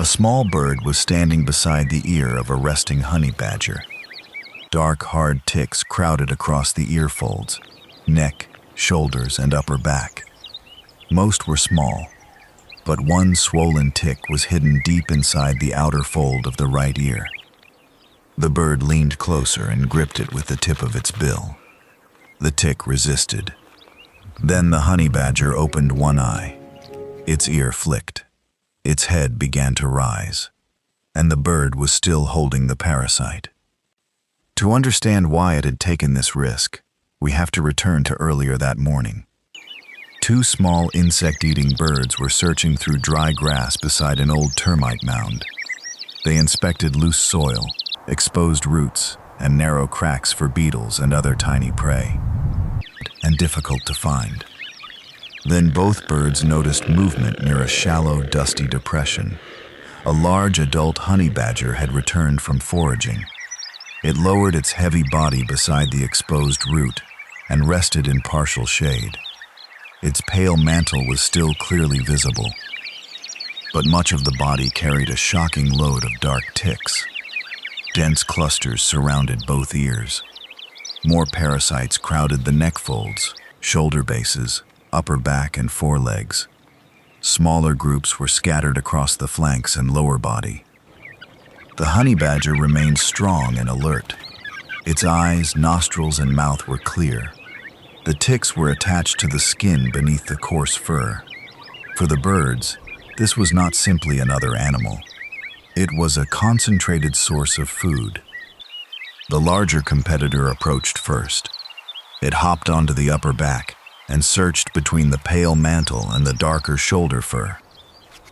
A small bird was standing beside the ear of a resting honey badger. Dark, hard ticks crowded across the ear folds, neck, shoulders, and upper back. Most were small, but one swollen tick was hidden deep inside the outer fold of the right ear. The bird leaned closer and gripped it with the tip of its bill. The tick resisted. Then the honey badger opened one eye. Its ear flicked. Its head began to rise, and the bird was still holding the parasite. To understand why it had taken this risk, we have to return to earlier that morning. Two small insect-eating birds were searching through dry grass beside an old termite mound. They inspected loose soil, exposed roots, and narrow cracks for beetles and other tiny prey, and difficult to find. Then both birds noticed movement near a shallow, dusty depression. A large adult honey badger had returned from foraging. It lowered its heavy body beside the exposed root and rested in partial shade. Its pale mantle was still clearly visible, but much of the body carried a shocking load of dark ticks. Dense clusters surrounded both ears. More parasites crowded the neck folds, shoulder bases, upper back, and forelegs. Smaller groups were scattered across the flanks and lower body. The honey badger remained strong and alert. Its eyes, nostrils, and mouth were clear. The ticks were attached to the skin beneath the coarse fur. For the birds, this was not simply another animal. It was a concentrated source of food. The larger competitor approached first. It hopped onto the upper back and searched between the pale mantle and the darker shoulder fur.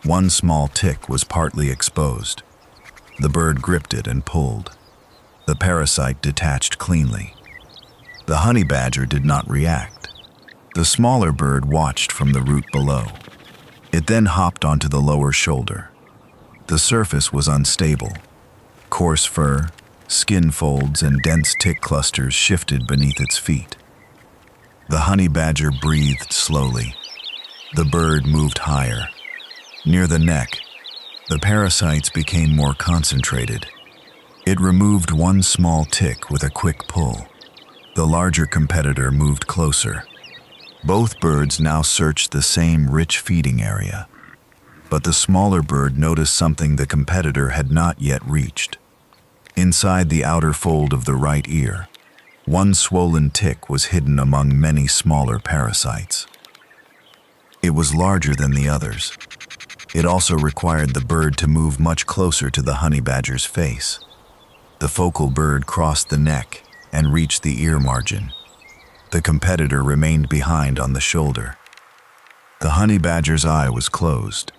One small tick was partly exposed. The bird gripped it and pulled. The parasite detached cleanly. The honey badger did not react. The smaller bird watched from the root below. It then hopped onto the lower shoulder. The surface was unstable. Coarse fur, skin folds, and dense tick clusters shifted beneath its feet. The honey badger breathed slowly. The bird moved higher. Near the neck, the parasites became more concentrated. It removed one small tick with a quick pull. The larger competitor moved closer. Both birds now searched the same rich feeding area, but the smaller bird noticed something the competitor had not yet reached. Inside the outer fold of the right ear, one swollen tick was hidden among many smaller parasites. It was larger than the others. It also required the bird to move much closer to the honey badger's face. The focal bird crossed the neck and reached the ear margin. The competitor remained behind on the shoulder. The honey badger's eye was closed.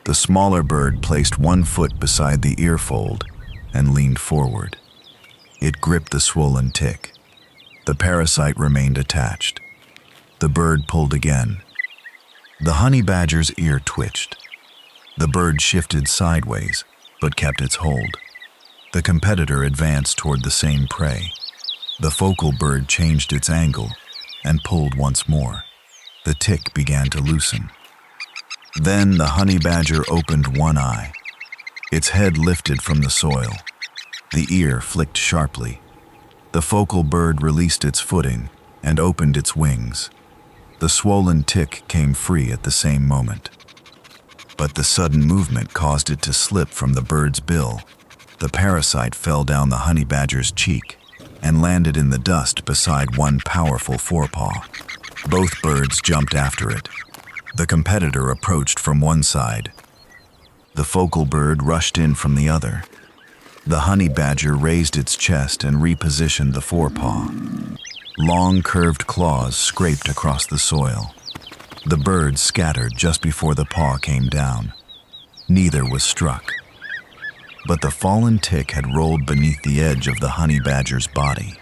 The smaller bird placed one foot beside the ear fold and leaned forward. It gripped the swollen tick. The parasite remained attached. The bird pulled again. The honey badger's ear twitched. The bird shifted sideways, but kept its hold. The competitor advanced toward the same prey. The focal bird changed its angle and pulled once more. The tick began to loosen. Then the honey badger opened one eye. Its head lifted from the soil. The ear flicked sharply. The focal bird released its footing and opened its wings. The swollen tick came free at the same moment. But the sudden movement caused it to slip from the bird's bill. The parasite fell down the honey badger's cheek and landed in the dust beside one powerful forepaw. Both birds jumped after it. The competitor approached from one side. The focal bird rushed in from the other. The honey badger raised its chest and repositioned the forepaw. Long curved claws scraped across the soil. The birds scattered just before the paw came down. Neither was struck. But the fallen tick had rolled beneath the edge of the honey badger's body.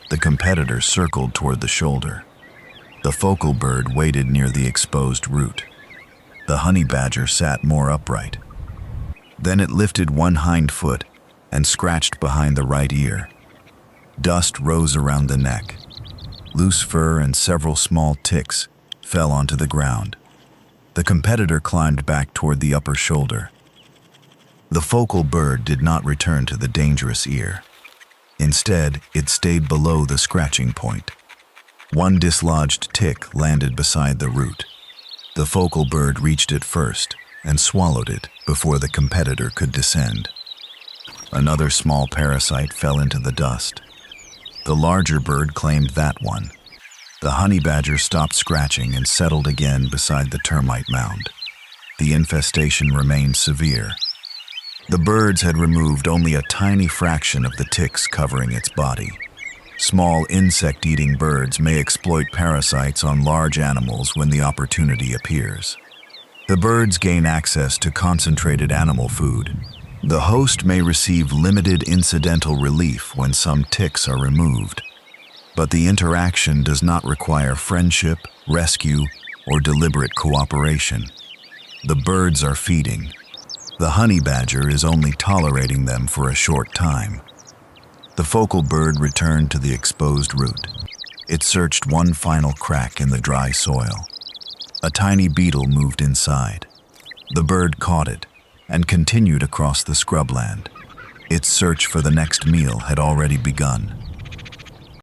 The competitor circled toward the shoulder. The focal bird waited near the exposed root. The honey badger sat more upright. Then it lifted one hind foot and scratched behind the right ear. Dust rose around the neck. Loose fur and several small ticks fell onto the ground. The competitor climbed back toward the upper shoulder. The focal bird did not return to the dangerous ear. Instead, it stayed below the scratching point. One dislodged tick landed beside the root. The focal bird reached it first and swallowed it before the competitor could descend. Another small parasite fell into the dust. The larger bird claimed that one. The honey badger stopped scratching and settled again beside the termite mound. The infestation remained severe. The birds had removed only a tiny fraction of the ticks covering its body. Small insect-eating birds may exploit parasites on large animals when the opportunity appears. The birds gain access to concentrated animal food. The host may receive limited incidental relief when some ticks are removed, but the interaction does not require friendship, rescue, or deliberate cooperation. The birds are feeding. The honey badger is only tolerating them for a short time. The focal bird returned to the exposed root. It searched one final crack in the dry soil. A tiny beetle moved inside. The bird caught it and continued across the scrubland. Its search for the next meal had already begun.